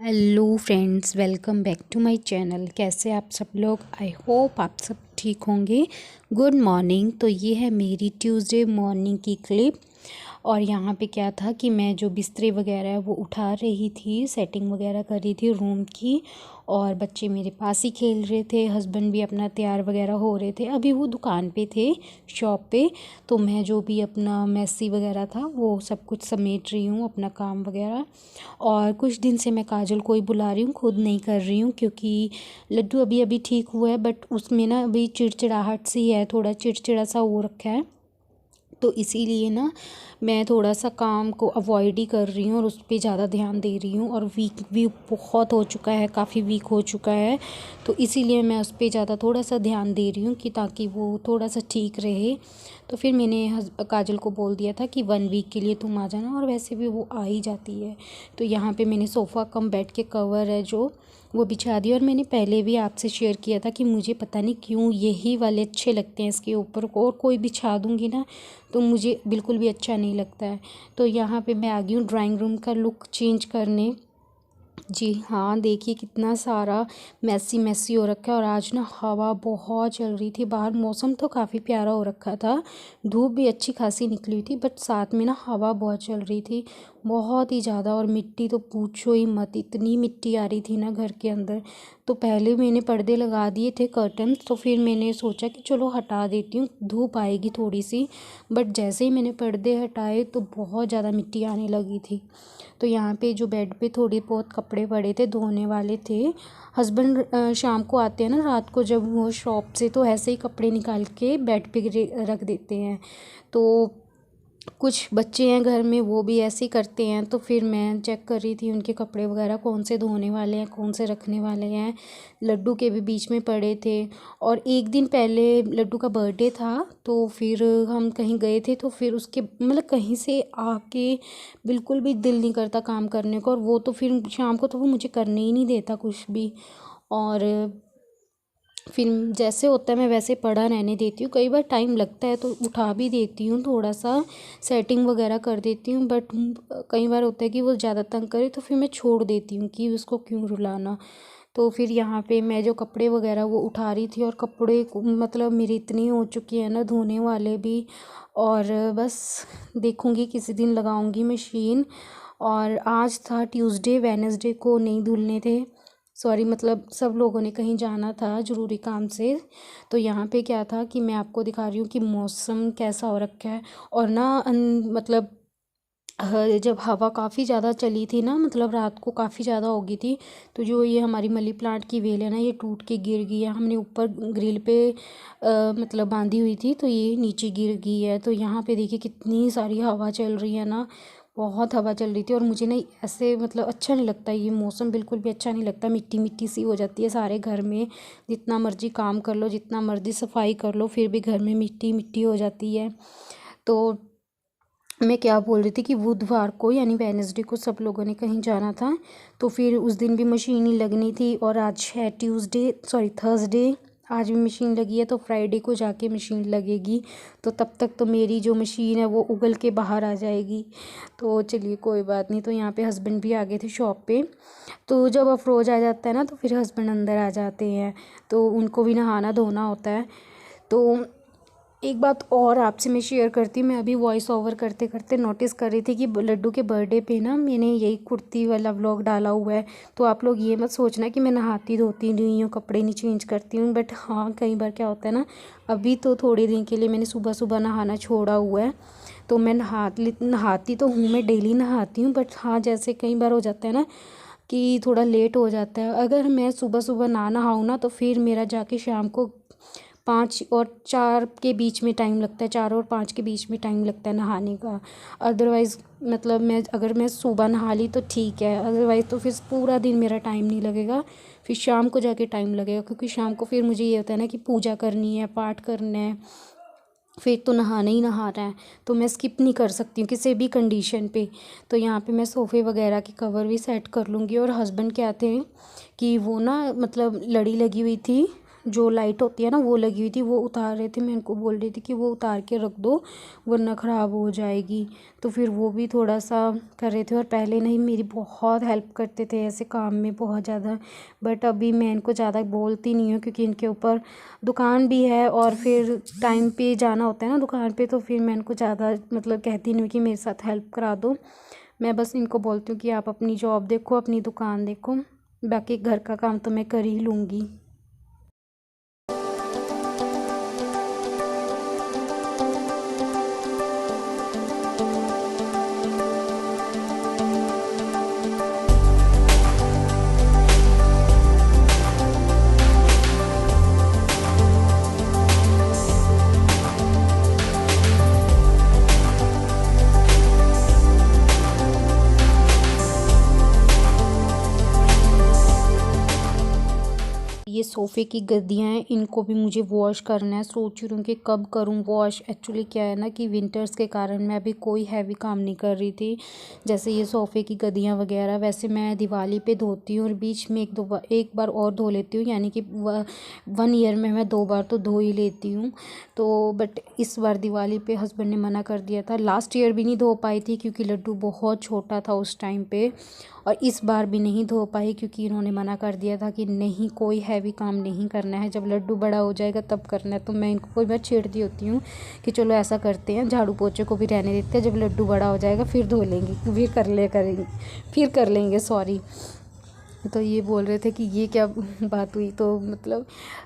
Hello friends, welcome back to my channel. कैसे आप सब लोग? आई होप आप सब ठीक होंगे। Good morning. तो ये है मेरी ट्यूसडे मॉर्निंग की क्लिप। और यहाँ पे क्या था कि मैं जो बिस्तरे वगैरह है वो उठा रही थी, सेटिंग वगैरह कर रही थी रूम की। और बच्चे मेरे पास ही खेल रहे थे, हस्बैंड भी अपना तैयार वगैरह हो रहे थे। अभी वो दुकान पे थे, शॉप पे। तो मैं जो भी अपना मैसी वगैरह था वो सब कुछ समेट रही हूँ, अपना काम वगैरह। और कुछ दिन से मैं काजल को ही बुला रही हूँ, खुद नहीं कर रही हूँ, क्योंकि लड्डू अभी अभी ठीक हुआ है, बट उसमें ना अभी चिड़चिड़ाहट सी है, थोड़ा चिड़चिड़ा सा हो रखा है। तो इसीलिए ना मैं थोड़ा सा काम को अवॉइड ही कर रही हूँ और उस पर ज़्यादा ध्यान दे रही हूँ। और वीक भी बहुत हो चुका है, काफ़ी वीक हो चुका है। तो इसीलिए मैं उस पर ज़्यादा थोड़ा सा ध्यान दे रही हूँ कि ताकि वो थोड़ा सा ठीक रहे। तो फिर मैंने काजल को बोल दिया था कि 1 वीक के लिए तुम आ जाना, और वैसे भी वो आ ही जाती है। तो यहाँ पे मैंने सोफ़ा कम बेड के कवर है जो वो बिछा दिया। और मैंने पहले भी आपसे शेयर किया था कि मुझे पता नहीं क्यों यही वाले अच्छे लगते हैं इसके ऊपर को, और कोई बिछा दूँगी ना तो मुझे बिल्कुल भी अच्छा नहीं लगता है। तो यहाँ पे मैं आ गई हूँ ड्राइंग रूम का लुक चेंज करने। जी हाँ, देखिए कितना सारा मैसी मैसी हो रखा है। और आज ना हवा बहुत चल रही थी बाहर, मौसम तो काफ़ी प्यारा हो रखा था, धूप भी अच्छी खासी निकली थी, बट साथ में ना हवा बहुत चल रही थी, बहुत ही ज़्यादा। और मिट्टी तो पूछो ही मत, इतनी मिट्टी आ रही थी ना घर के अंदर। तो पहले मैंने पर्दे लगा दिए थे, कर्टन। तो फिर मैंने सोचा कि चलो हटा देती हूँ, धूप आएगी थोड़ी सी। बट जैसे ही मैंने पर्दे हटाए तो बहुत ज़्यादा मिट्टी आने लगी थी। तो यहाँ पे जो बेड पे थोड़ी बहुत कपड़े पड़े थे, धोने वाले थे। हस्बैंड शाम को आते हैं ना, रात को जब वो शॉप से, तो ऐसे ही कपड़े निकाल के बेड पे रख देते हैं। तो कुछ बच्चे हैं घर में, वो भी ऐसे ही करते हैं। तो फिर मैं चेक कर रही थी उनके कपड़े वगैरह, कौन से धोने वाले हैं, कौन से रखने वाले हैं। लड्डू के भी बीच में पड़े थे। और एक दिन पहले लड्डू का बर्थडे था, तो फिर हम कहीं गए थे, तो फिर उसके मतलब कहीं से आके बिल्कुल भी दिल नहीं करता काम करने को। और वो तो फिर शाम को तो वो मुझे करने ही नहीं देता कुछ भी। और फिर जैसे होता है मैं वैसे पड़ा रहने देती हूँ। कई बार टाइम लगता है तो उठा भी देती हूँ, थोड़ा सा सेटिंग वगैरह कर देती हूँ। बट कई बार होता है कि वो ज़्यादा तंग करे तो फिर मैं छोड़ देती हूँ कि उसको क्यों रुलाना। तो फिर यहाँ पे मैं जो कपड़े वगैरह वो उठा रही थी, और कपड़े मतलब मेरी इतनी हो चुकी है ना धोने वाले भी। और बस देखूँगी किसी दिन लगाऊँगी मशीन। और आज था ट्यूसडे, वेडनेसडे को नहीं धुलने थे, सॉरी, मतलब सब लोगों ने कहीं जाना था ज़रूरी काम से। तो यहाँ पे क्या था कि मैं आपको दिखा रही हूँ कि मौसम कैसा हो रखा है। और ना मतलब जब हवा काफ़ी ज़्यादा चली थी ना, मतलब रात को काफ़ी ज़्यादा हो गई थी, तो जो ये हमारी मनी प्लांट की वेल है ना, ये टूट के गिर गई है। हमने ऊपर ग्रिल पे मतलब बांधी हुई थी, तो ये नीचे गिर गई है। तो यहाँ पे देखिए कितनी सारी हवा चल रही है ना, बहुत हवा चल रही थी। और मुझे ना ऐसे मतलब अच्छा नहीं लगता, ये मौसम बिल्कुल भी अच्छा नहीं लगता। मिट्टी मिट्टी सी हो जाती है सारे घर में, जितना मर्जी काम कर लो, जितना मर्जी सफाई कर लो, फिर भी घर में मिट्टी मिट्टी हो जाती है। तो मैं क्या बोल रही थी कि बुधवार को यानी वेडनेसडे को सब लोगों ने कहीं जाना था, तो फिर उस दिन भी मशीन ही लगनी थी। और आज है ट्यूसडे, सॉरी थर्सडे, आज भी मशीन लगी है, तो फ्राइडे को जाके मशीन लगेगी। तो तब तक तो मेरी जो मशीन है वो उगल के बाहर आ जाएगी। तो चलिए कोई बात नहीं। तो यहाँ पे हस्बैंड भी आ गए थे शॉप पे। तो जब अफरोज आ जाता है ना तो फिर हस्बैंड अंदर आ जाते हैं, तो उनको भी नहाना धोना होता है। तो एक बात और आपसे मैं शेयर करती हूँ। मैं अभी वॉइस ओवर करते करते नोटिस कर रही थी कि लड्डू के बर्थडे पे ना मैंने यही कुर्ती वाला व्लॉग डाला हुआ है। तो आप लोग ये मत सोचना कि मैं नहाती धोती नहीं हूँ, कपड़े नहीं चेंज करती हूँ। बट हाँ, कई बार क्या होता है ना, अभी तो थोड़े दिन के लिए मैंने सुबह सुबह नहाना छोड़ा हुआ है। तो मैं नहाती तो हूँ, मैं डेली नहाती हूँ। बट हाँ, जैसे कई बार हो जाता है ना कि थोड़ा लेट हो जाता है, अगर मैं सुबह सुबह ना नहाऊँ ना तो फिर मेरा जाके शाम को 5 और 4 के बीच में टाइम लगता है, 4 और 5 के बीच में टाइम लगता है नहाने का। अदरवाइज़ मतलब अगर मैं सुबह नहा ली तो ठीक है, अदरवाइज़ तो फिर पूरा दिन मेरा टाइम नहीं लगेगा, फिर शाम को जाके टाइम लगेगा। क्योंकि शाम को फिर मुझे ये होता है ना कि पूजा करनी है, पाठ करना है, फिर तो नहाना ही नहाना है। तो मैं स्किप नहीं कर सकती हूँ किसी भी कंडीशन पे। तो यहाँ पे मैं सोफ़े वगैरह के कवर भी सेट कर लूँगी। और हस्बैंड क्या थे कि वो ना मतलब लड़ी लगी हुई थी जो लाइट होती है ना वो लगी हुई थी, वो उतार रहे थे। मैं इनको बोल रही थी कि वो उतार के रख दो वरना ख़राब हो जाएगी। तो फिर वो भी थोड़ा सा कर रहे थे और पहले नहीं मेरी बहुत हेल्प करते थे ऐसे काम में बहुत ज़्यादा। बट अभी मैं इनको ज़्यादा बोलती नहीं हूँ क्योंकि इनके ऊपर दुकान भी है और फिर टाइम पे जाना होता है ना दुकान पे, तो फिर मैं इनको ज़्यादा मतलब कहती नहीं हूँ कि मेरे साथ हेल्प करा दो। मैं बस इनको बोलती हूँ कि आप अपनी जॉब देखो, अपनी दुकान देखो, बाकी घर का काम तो मैं कर ही लूँगी। ये सोफ़े की गद्दियाँ हैं, इनको भी मुझे वॉश करना है। सोच रही हूँ कि कब करूँ वॉश। एक्चुअली क्या है ना कि विंटर्स के कारण मैं अभी कोई हैवी काम नहीं कर रही थी। जैसे ये सोफ़े की गद्दियाँ वगैरह वैसे मैं दिवाली पे धोती हूँ और बीच में एक बार और धो लेती हूँ, यानी कि 1 ईयर में मैं 2 बार तो धो ही लेती हूँ। तो बट इस बार दिवाली पे हस्बैंड ने मना कर दिया था। लास्ट ईयर भी नहीं धो पाई थी क्योंकि लड्डू बहुत छोटा था उस टाइम पे, और इस बार भी नहीं धो पाई क्योंकि इन्होंने मना कर दिया था कि नहीं कोई हैवी काम नहीं करना है, जब लड्डू बड़ा हो जाएगा तब करना है। तो मैं इनको कोई बार छेड़ती होती हूँ कि चलो ऐसा करते हैं, झाड़ू पोछे को भी रहने देते हैं, जब लड्डू बड़ा हो जाएगा फिर धो लेंगे, फिर कर लेंगे सॉरी। तो ये बोल रहे थे कि ये क्या बात हुई। तो मतलब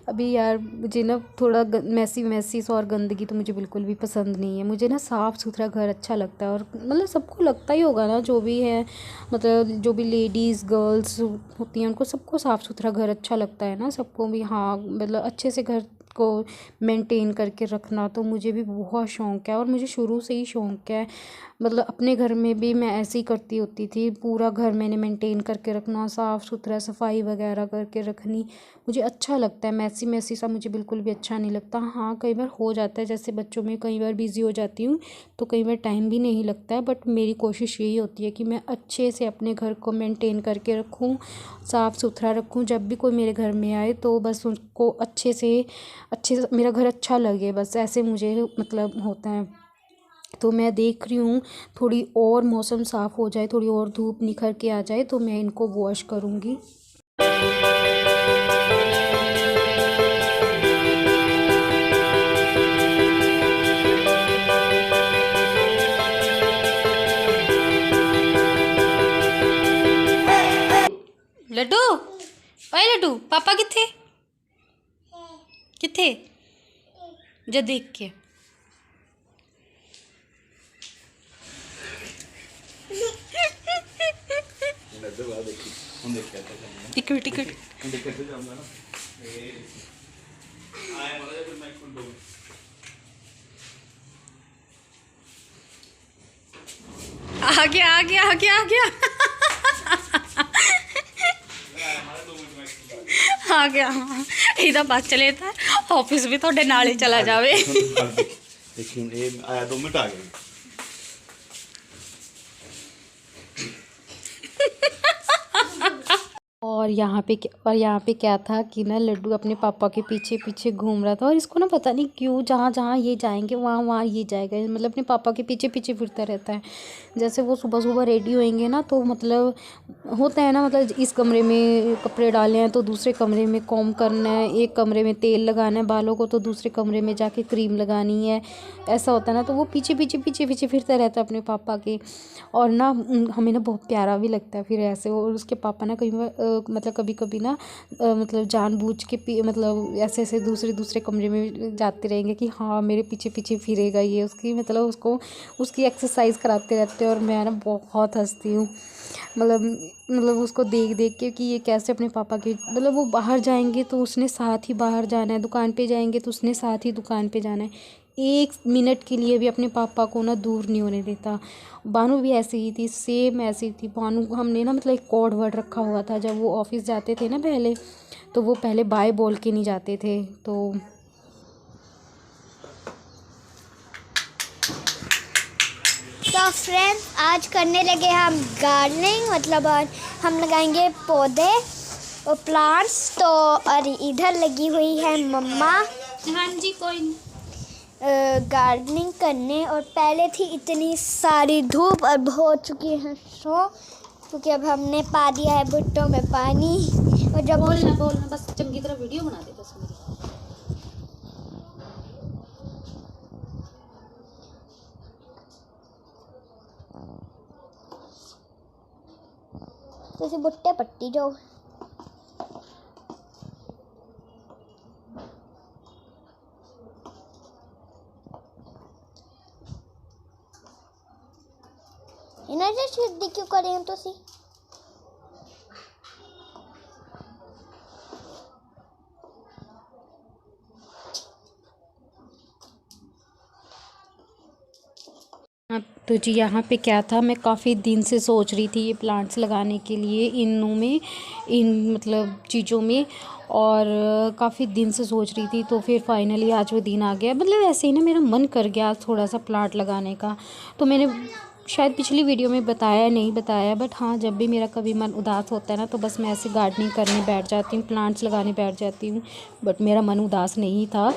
अभी यार मुझे ना थोड़ा मैसी और गंदगी तो मुझे बिल्कुल भी पसंद नहीं है। मुझे ना साफ़ सुथरा घर अच्छा लगता है और मतलब सबको लगता ही होगा ना, जो भी है मतलब जो भी लेडीज़ गर्ल्स होती हैं उनको सबको साफ़ सुथरा घर अच्छा लगता है ना, सबको भी। हाँ मतलब अच्छे से घर को मेंटेन करके रखना तो मुझे भी बहुत शौक़ है और मुझे शुरू से ही शौक़ है। मतलब अपने घर में भी मैं ऐसे ही करती होती थी, पूरा घर मैंने मेंटेन करके रखना, साफ़ सुथरा सफाई वगैरह करके रखनी मुझे अच्छा लगता है। मैसी सा मुझे बिल्कुल भी अच्छा नहीं लगता। हाँ कई बार हो जाता है, जैसे बच्चों में कई बार बिज़ी हो जाती हूँ तो कई बार टाइम भी नहीं लगता है, बट मेरी कोशिश यही होती है कि मैं अच्छे से अपने घर को मेंटेन करके रखूँ, साफ़ सुथरा रखूँ। जब भी कोई मेरे घर में आए तो बस उनको अच्छे से मेरा घर अच्छा लगे, बस ऐसे मुझे मतलब होता है। तो मैं देख रही हूँ थोड़ी और मौसम साफ़ हो जाए, थोड़ी और धूप निखर के आ जाए तो मैं इनको वॉश करूँगी। लड्डू ओए लड्डू पापा किथे किथे जा देख के। टिकट आ गया आ गया। ਇਹਦਾ ਬਸ ਚਲੇ ਤਾਂ ਆਫਿਸ ਵੀ ਤੁਹਾਡੇ ਨਾਲ ਹੀ ਚਲਾ ਜਾਵੇ। लेकिन ये आया 2 मिनट आ गए। और यहाँ पे क्या था कि ना लड्डू अपने पापा के पीछे पीछे घूम रहा था और इसको ना पता नहीं क्यों जहाँ जहाँ ये जाएंगे वहाँ ये जाएगा, मतलब अपने पापा के पीछे पीछे फिरता रहता है। जैसे वो सुबह सुबह रेडी होएंगे ना तो मतलब होता है ना, मतलब इस कमरे में कपड़े डाले हैं तो दूसरे कमरे में कॉम्ब करना है, एक कमरे में तेल लगाना है बालों को तो दूसरे कमरे में जाके क्रीम लगानी है, ऐसा होता है ना। तो वो पीछे पीछे फिरता रहता है अपने पापा के, और ना हमें ना बहुत प्यारा भी लगता है फिर ऐसे। और उसके पापा ना कई बार मतलब कभी कभी ना मतलब जानबूझ के मतलब ऐसे दूसरे कमरे में जाते रहेंगे कि हाँ मेरे पीछे पीछे फिरेगा ये, उसकी मतलब उसकी एक्सरसाइज कराते रहते हैं। और मैं ना बहुत हंसती हूँ मतलब उसको देख के कि ये कैसे अपने पापा के मतलब वो बाहर जाएंगे तो उसने साथ ही बाहर जाना है, दुकान पे जाएंगे तो उसने साथ ही दुकान पे जाना है, 1 मिनट के लिए भी अपने पापा को ना दूर नहीं होने देता। बानू भी ऐसी ही थी, सेम ऐसी थी बानू। हमने ना मतलब एक कोड वर्ड रखा हुआ था, जब वो ऑफिस जाते थे ना पहले तो वो पहले बाय बोल के नहीं जाते थे। तो फ्रेंड्स आज करने लगे हम गार्डनिंग, मतलब और हम लगाएंगे पौधे और प्लांट्स तो, और इधर लगी हुई है मम्मा हाँ जी, कोई नहीं। गार्डनिंग करने। और पहले थी इतनी सारी धूप, अब हो चुकी है सो, क्योंकि अब हमने पा दिया है भुट्टों में पानी। और जब बोलना बस चंगी तरह वीडियो बना दे बस मेरी। तो भुट्टे पट्टी जाओ। इन्हें सीधी क्यों करें तो सी तो जी यहाँ पे क्या था, मैं काफ़ी दिन से सोच रही थी ये प्लांट्स लगाने के लिए इनों में, इन मतलब चीज़ों में, और काफ़ी दिन से सोच रही थी। तो फिर फाइनली आज वो दिन आ गया। मतलब ऐसे ही ना मेरा मन कर गया थोड़ा सा प्लांट लगाने का। तो मैंने शायद पिछली वीडियो में नहीं बताया, बट हाँ, जब भी मेरा कभी मन उदास होता है ना, तो बस मैं ऐसे गार्डनिंग करने बैठ जाती हूँ, प्लांट्स लगाने बैठ जाती हूँ। बट मेरा मन उदास नहीं था।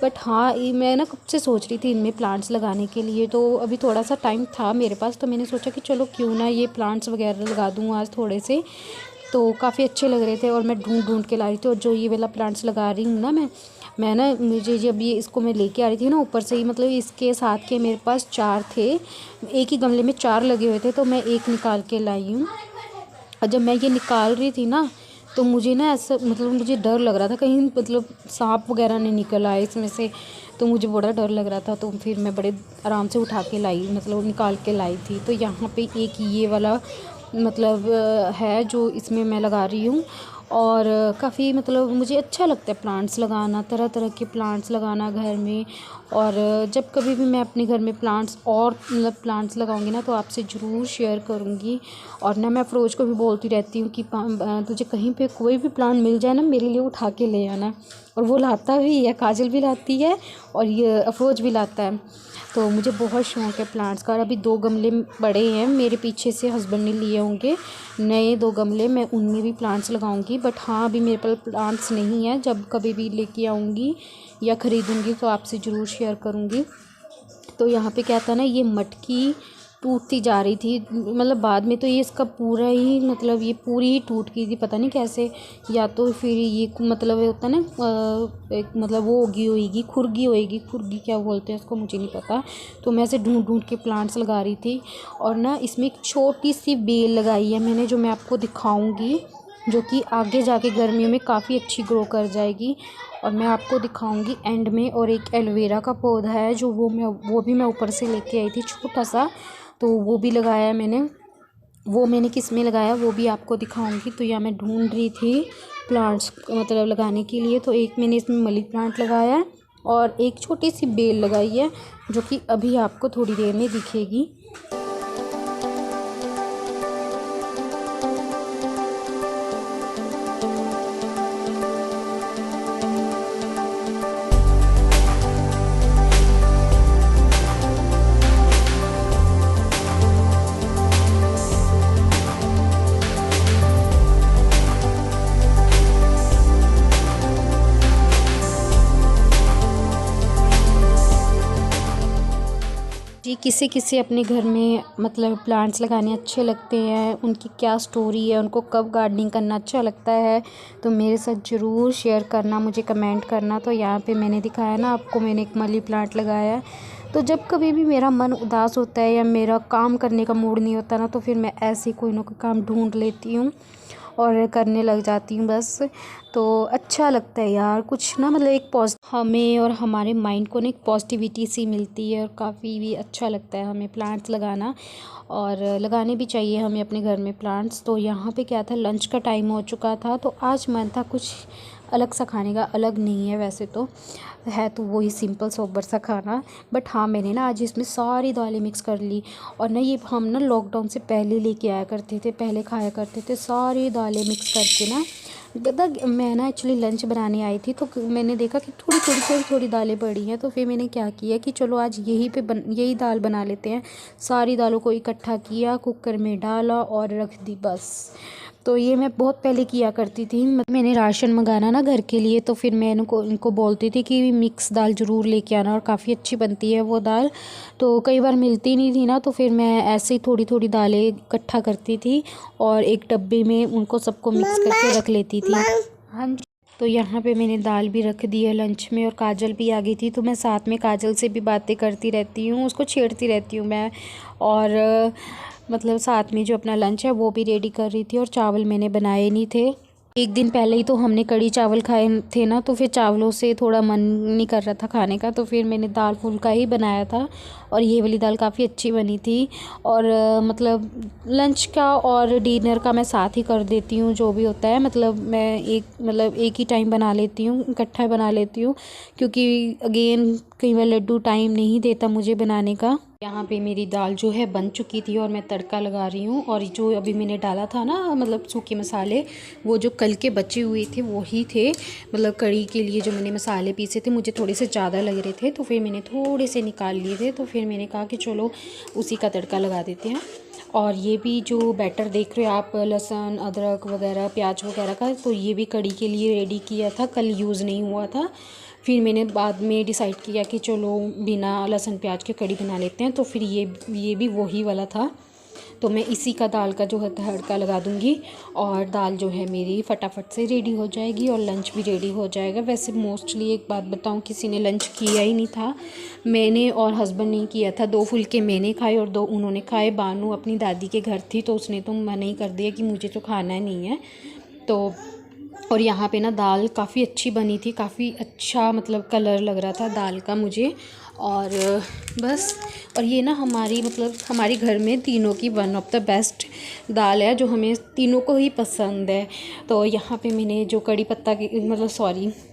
बट हाँ, मैं ना कब से सोच रही थी इनमें प्लांट्स लगाने के लिए। तो अभी थोड़ा सा टाइम था मेरे पास, तो मैंने सोचा कि चलो क्यों ना ये प्लांट्स वगैरह लगा दूँ आज थोड़े से। तो काफ़ी अच्छे लग रहे थे और मैं ढूंढ के लाई थी। और जो ये वाला प्लांट्स लगा रही हूँ ना मैं ना, मुझे जब ये इसको मैं लेके आ रही थी ना ऊपर से ही, मतलब इसके साथ के मेरे पास 4 थे, एक ही गमले में 4 लगे हुए थे, तो मैं एक निकाल के लाई हूँ। और जब मैं ये निकाल रही थी ना, तो मुझे ना ऐसा मतलब मुझे डर लग रहा था कहीं मतलब सांप वगैरह नहीं निकल आए इसमें से, तो मुझे बड़ा डर लग रहा था। तो फिर मैं बड़े आराम से उठा के लाई, मतलब निकाल के लाई थी। तो यहाँ पे एक ये वाला मतलब है जो इसमें मैं लगा रही हूँ। और काफ़ी मतलब मुझे अच्छा लगता है प्लांट्स लगाना, तरह तरह के प्लांट्स लगाना घर में। और जब कभी भी मैं अपने घर में प्लांट्स और मतलब प्लांट्स लगाऊंगी ना, तो आपसे ज़रूर शेयर करूंगी। और ना मैं अफरोज को भी बोलती रहती हूँ कि तुझे कहीं पे कोई भी प्लांट मिल जाए ना, मेरे लिए उठा के ले आना। और वो लाता भी है, काजल भी लाती है और ये अफरोज भी लाता है। तो मुझे बहुत शौक़ है प्लांट्स का। और अभी 2 गमले बड़े हैं मेरे पीछे से, हस्बैंड ने लिए होंगे नए 2 गमले, मैं उनमें भी प्लांट्स लगाऊंगी। बट हाँ, अभी मेरे पास प्लांट्स नहीं है, जब कभी भी लेके आऊँगी या ख़रीदूँगी तो आपसे ज़रूर शेयर करूँगी। तो यहाँ पे क्या था ना, ये मटकी टूटती जा रही थी, मतलब बाद में तो ये इसका पूरा ही मतलब ये पूरी ही टूट गई थी, पता नहीं कैसे। या तो फिर ये मतलब होता है ना एक मतलब वो होगी खुरगी क्या बोलते हैं उसको, मुझे नहीं पता। तो मैं ऐसे ढूंढ के प्लांट्स लगा रही थी। और ना इसमें एक छोटी सी बेल लगाई है मैंने, जो मैं आपको दिखाऊंगी, जो कि आगे जाके गर्मियों में काफ़ी अच्छी ग्रो कर जाएगी। और मैं आपको दिखाऊंगी एंड में। और एक एलोवेरा का पौधा है जो वो भी मैं ऊपर से लेके आई थी छोटा सा, तो वो भी लगाया है मैंने। वो मैंने किस में लगाया वो भी आपको दिखाऊंगी। तो यहाँ मैं ढूंढ रही थी प्लांट्स मतलब लगाने के लिए, तो एक मैंने इसमें मनी प्लांट लगाया है और एक छोटी सी बेल लगाई है, जो कि अभी आपको थोड़ी देर में दिखेगी। जी, किसी किसी अपने घर में मतलब प्लांट्स लगाने अच्छे लगते हैं, उनकी क्या स्टोरी है, उनको कब गार्डनिंग करना अच्छा लगता है, तो मेरे साथ ज़रूर शेयर करना, मुझे कमेंट करना। तो यहाँ पे मैंने दिखाया ना आपको, मैंने एक मनी प्लांट लगाया है। तो जब कभी भी मेरा मन उदास होता है या मेरा काम करने का मूड नहीं होता ना, तो फिर मैं ऐसे कोई ना कोई काम ढूंढ लेती हूँ और करने लग जाती हूँ बस। तो अच्छा लगता है यार, कुछ ना मतलब एक हमें और हमारे माइंड को ना एक पॉजिटिविटी सी मिलती है और काफ़ी भी अच्छा लगता है हमें प्लांट्स लगाना। और लगाने भी चाहिए हमें अपने घर में प्लांट्स। तो यहाँ पे क्या था, लंच का टाइम हो चुका था, तो आज मन था कुछ अलग सा खाने का। अलग नहीं है वैसे तो, है तो वही सिंपल सोबर सा खाना। बट हाँ, मैंने ना आज इसमें सारी दालें मिक्स कर ली। और ना ये हम ना लॉकडाउन से पहले लेके आया करते थे, पहले खाया करते थे, सारी दालें मिक्स करके ना। मैं ना एक्चुअली लंच बनाने आई थी, तो मैंने देखा कि थोड़ी दालें पड़ी हैं। तो फिर मैंने क्या किया कि चलो आज यही दाल बना लेते हैं। सारी दालों को इकट्ठा किया, कुकर में डाला और रख दी बस। तो ये मैं बहुत पहले किया करती थी। मैंने राशन मंगाना ना घर के लिए, तो फिर मैं इनको बोलती थी कि मिक्स दाल ज़रूर लेके आना, और काफ़ी अच्छी बनती है वो दाल। तो कई बार मिलती नहीं थी ना, तो फिर मैं ऐसे ही थोड़ी थोड़ी दालें इकट्ठा करती थी और एक डब्बे में उनको सबको मिक्स करके रख लेती थी। हाँ जी। तो यहाँ पे मैंने दाल भी रख दी है लंच में, और काजल भी आ गई थी, तो मैं साथ में काजल से भी बातें करती रहती हूँ, उसको छेड़ती रहती हूँ मैं। और मतलब साथ में जो अपना लंच है वो भी रेडी कर रही थी, और चावल मैंने बनाए नहीं थे। एक दिन पहले ही तो हमने कड़ी चावल खाए थे ना, तो फिर चावलों से थोड़ा मन नहीं कर रहा था खाने का, तो फिर मैंने दाल फुल्का ही बनाया था, और ये वाली दाल काफ़ी अच्छी बनी थी। और मतलब लंच का और डिनर का मैं साथ ही कर देती हूँ, जो भी होता है। मतलब मैं एक ही टाइम बना लेती हूँ, इकट्ठा बना लेती हूँ, क्योंकि अगेन कई बार लड्डू टाइम नहीं देता मुझे बनाने का। यहाँ पे मेरी दाल जो है बन चुकी थी, और मैं तड़का लगा रही हूँ। और जो अभी मैंने डाला था ना, मतलब सूखे मसाले, वो जो कल के बचे हुए थे वही थे। मतलब कड़ी के लिए जो मैंने मसाले पीसे थे, मुझे थोड़े से ज़्यादा लग रहे थे, तो फिर मैंने थोड़े से निकाल लिए थे। तो फिर मैंने कहा कि चलो उसी का तड़का लगा देते हैं। और ये भी जो बैटर देख रहे हो आप, लहसुन अदरक वगैरह प्याज वगैरह का, तो ये भी कड़ी के लिए रेडी किया था, कल यूज़ नहीं हुआ था। फिर मैंने बाद में डिसाइड किया कि चलो बिना लहसुन प्याज के कड़ी बना लेते हैं, तो फिर ये भी वही वाला था। तो मैं इसी का दाल का जो है तड़का लगा दूंगी, और दाल जो है मेरी फटाफट से रेडी हो जाएगी, और लंच भी रेडी हो जाएगा। वैसे मोस्टली एक बात बताऊं, किसी ने लंच किया ही नहीं था, मैंने और हस्बैंड ने किया था। 2 फुलके मैंने खाए और 2 उन्होंने खाए। बानू अपनी दादी के घर थी, तो उसने तो मना ही कर दिया कि मुझे तो खाना नहीं है। तो और यहाँ पे ना दाल काफ़ी अच्छी बनी थी, काफ़ी अच्छा मतलब कलर लग रहा था दाल का मुझे। और बस, और ये ना हमारे घर में तीनों की वन ऑफ द बेस्ट दाल है, जो हमें तीनों को ही पसंद है। तो यहाँ पे मैंने जो कड़ी पत्ता की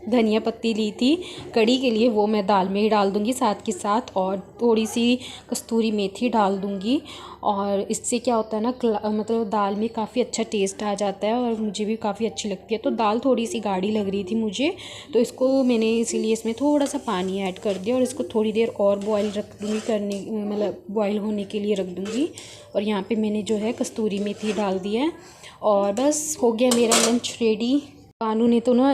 धनिया पत्ती ली थी कड़ी के लिए, वो मैं दाल में ही डाल दूँगी साथ के साथ, और थोड़ी सी कस्तूरी मेथी डाल दूँगी। और इससे क्या होता है ना, मतलब दाल में काफ़ी अच्छा टेस्ट आ जाता है, और मुझे भी काफ़ी अच्छी लगती है। तो दाल थोड़ी सी गाढ़ी लग रही थी मुझे, तो इसको मैंने इसीलिए इसमें थोड़ा सा पानी ऐड कर दिया, और इसको थोड़ी देर और बॉईल रख दूँगी, बॉईल होने के लिए रख दूँगी। और यहाँ पे मैंने जो है कस्तूरी मेथी डाल दी है, और बस हो गया मेरा लंच रेडी। बानू ने तो ना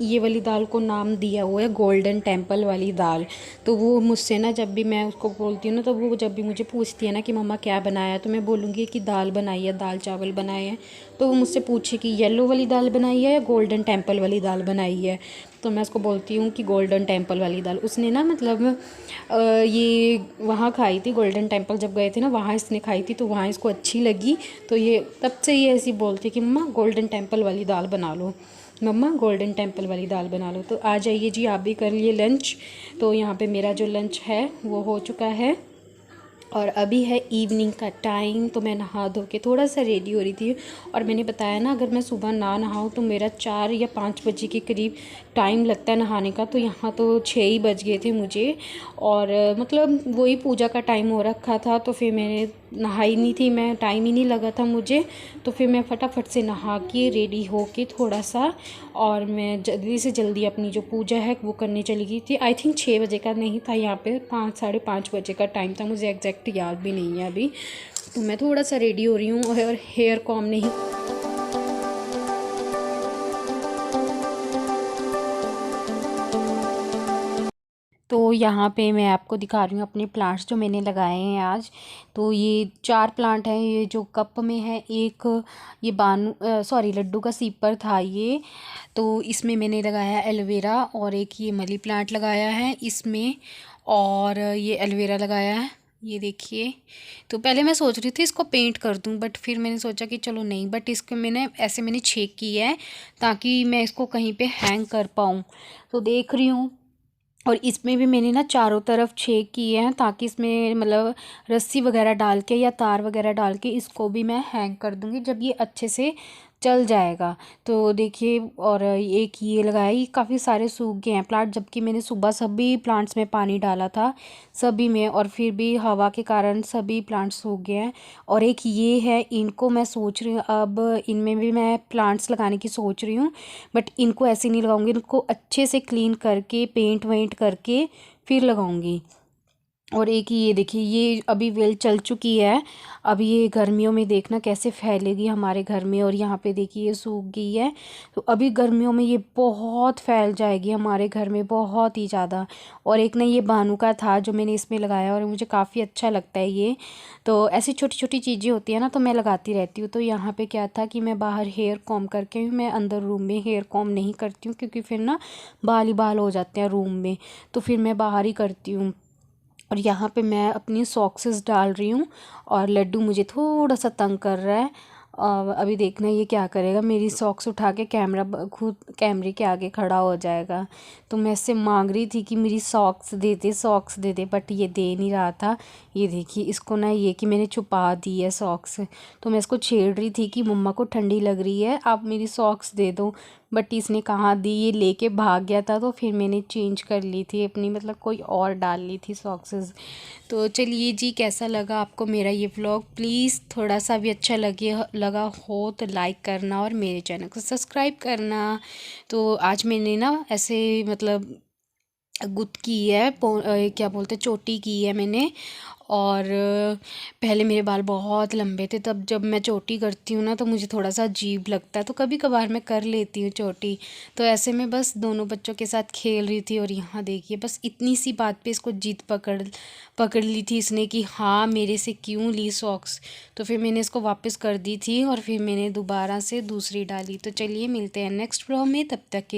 ये वाली दाल को नाम दिया हुआ है गोल्डन टेम्पल वाली दाल। तो वो मुझसे ना, जब भी मैं उसको बोलती हूँ ना, तो वो जब भी मुझे पूछती है ना कि मम्मा क्या बनाया, तो मैं बोलूँगी कि दाल बनाई है, दाल चावल बनाए हैं। तो वो मुझसे पूछे कि येलो वाली दाल बनाई है या गोल्डन टेम्पल वाली दाल बनाई है, तो मैं उसको बोलती हूँ कि गोल्डन टेम्पल वाली दाल। उसने ना ये वहाँ खाई थी, गोल्डन टेम्पल जब गए थे ना, वहाँ इसने खाई थी, तो वहाँ इसको अच्छी लगी। तो ये तब से ये ऐसी बोलती कि मम्मा गोल्डन टेम्पल वाली दाल बना लो, मम्मा गोल्डन टेम्पल वाली दाल बना लो। तो आ जाइए जी, आप भी कर लिए लंच। तो यहाँ पे मेरा जो लंच है वो हो चुका है, और अभी है इवनिंग का टाइम। तो मैं नहा धो के थोड़ा सा रेडी हो रही थी, और मैंने बताया ना, अगर मैं सुबह ना नहाऊँ तो मेरा 4 या 5 बजे के करीब टाइम लगता है नहाने का। तो यहाँ तो 6 ही बज गए थे मुझे, और वही पूजा का टाइम हो रखा था, तो फिर मैंने नहाई नहीं थी मैं, टाइम ही नहीं लगा था मुझे। तो फिर मैं फटाफट से नहा के रेडी हो के थोड़ा सा, और मैं जल्दी से जल्दी अपनी जो पूजा है वो करने चली गई थी। आई थिंक 6 बजे का नहीं था, यहाँ पे 5 साढ़े 5 बजे का टाइम था, मुझे एग्जैक्ट याद भी नहीं है अभी। तो मैं थोड़ा सा रेडी हो रही हूँ, और हेयर कॉम नहीं। तो यहाँ पे मैं आपको दिखा रही हूँ अपने प्लांट्स जो मैंने लगाए हैं आज। तो ये 4 प्लांट हैं, ये जो कप में है, एक ये लड्डू का सीपर था ये। तो इसमें मैंने लगाया एलोवेरा, और एक ये मनी प्लांट लगाया है इसमें, और ये एलोवेरा लगाया है, ये देखिए। तो पहले मैं सोच रही थी इसको पेंट कर दूं, बट फिर मैंने सोचा कि चलो नहीं, बट इसको मैंने छेक किया है ताकि मैं इसको कहीं पे हैंग कर पाऊँ। तो देख रही हूँ, और इसमें भी मैंने ना चारों तरफ छेद किए हैं, ताकि इसमें रस्सी वगैरह डाल के या तार वगैरह डाल के इसको भी मैं हैंग कर दूँगी जब ये अच्छे से चल जाएगा। तो देखिए, और एक ये लगाया, ये काफ़ी सारे सूख गए हैं प्लांट, जबकि मैंने सुबह सभी प्लांट्स में पानी डाला था, सभी में, और फिर भी हवा के कारण सभी प्लांट्स सूख गए हैं। और एक ये है, इनको मैं सोच रही हूँ अब इनमें भी मैं प्लांट्स लगाने की सोच रही हूँ, बट इनको ऐसे नहीं लगाऊंगी, इनको अच्छे से क्लीन करके पेंट वेंट करके फिर लगाऊंगी। और एक ये देखिए, ये अभी वेल चल चुकी है। अब ये गर्मियों में देखना कैसे फैलेगी हमारे घर में। और यहाँ पे देखिए ये सूख गई है, तो अभी गर्मियों में ये बहुत फैल जाएगी हमारे घर में, बहुत ही ज़्यादा। और एक ना ये बानू का था जो मैंने इसमें लगाया, और मुझे काफ़ी अच्छा लगता है ये। तो ऐसी छोटी छोटी चीज़ें होती हैं ना, तो मैं लगाती रहती हूँ। तो यहाँ पे क्या था कि मैं बाहर हेयर कॉम करके, मैं अंदर रूम में हेयर कॉम नहीं करती हूँ, क्योंकि फिर ना बाल ही बाल हो जाते हैं रूम में, तो फिर मैं बाहर ही करती हूँ। और यहाँ पे मैं अपनी सॉक्सेस डाल रही हूँ, और लड्डू मुझे थोड़ा सा तंग कर रहा है। अभी देखना ये क्या करेगा, मेरी सॉक्स उठा के खुद कैमरे के आगे खड़ा हो जाएगा। तो मैं इससे मांग रही थी कि मेरी सॉक्स दे दे, बट ये दे नहीं रहा था। ये देखिए इसको ना, ये कि मैंने छुपा दी है सॉक्स, तो मैं इसको छेड़ रही थी कि मम्मा को ठंडी लग रही है, आप मेरी सॉक्स दे दो। बट इसने कहाँ दी, ये लेके भाग गया था। तो फिर मैंने चेंज कर ली थी अपनी, मतलब कोई और डाल ली थी सॉक्सेस। तो चलिए जी, कैसा लगा आपको मेरा ये व्लॉग? प्लीज़ थोड़ा सा भी अच्छा लगा हो तो लाइक करना, और मेरे चैनल को सब्सक्राइब करना। तो आज मैंने ना ऐसे मतलब गुत्त की है, क्या बोलते हैं, चोटी की है मैंने। और पहले मेरे बाल बहुत लंबे थे, तब जब मैं चोटी करती हूँ ना तो मुझे थोड़ा सा अजीब लगता है, तो कभी कभार मैं कर लेती हूँ चोटी। तो ऐसे में बस दोनों बच्चों के साथ खेल रही थी, और यहाँ देखिए बस इतनी सी बात पे इसको जिद पकड़ ली थी इसने कि हाँ मेरे से क्यों ली सॉक्स। तो फिर मैंने इसको वापस कर दी थी, और फिर मैंने दोबारा से दूसरी डाली। तो चलिए मिलते हैं नेक्स्ट व्लॉग में, तब तक के लिए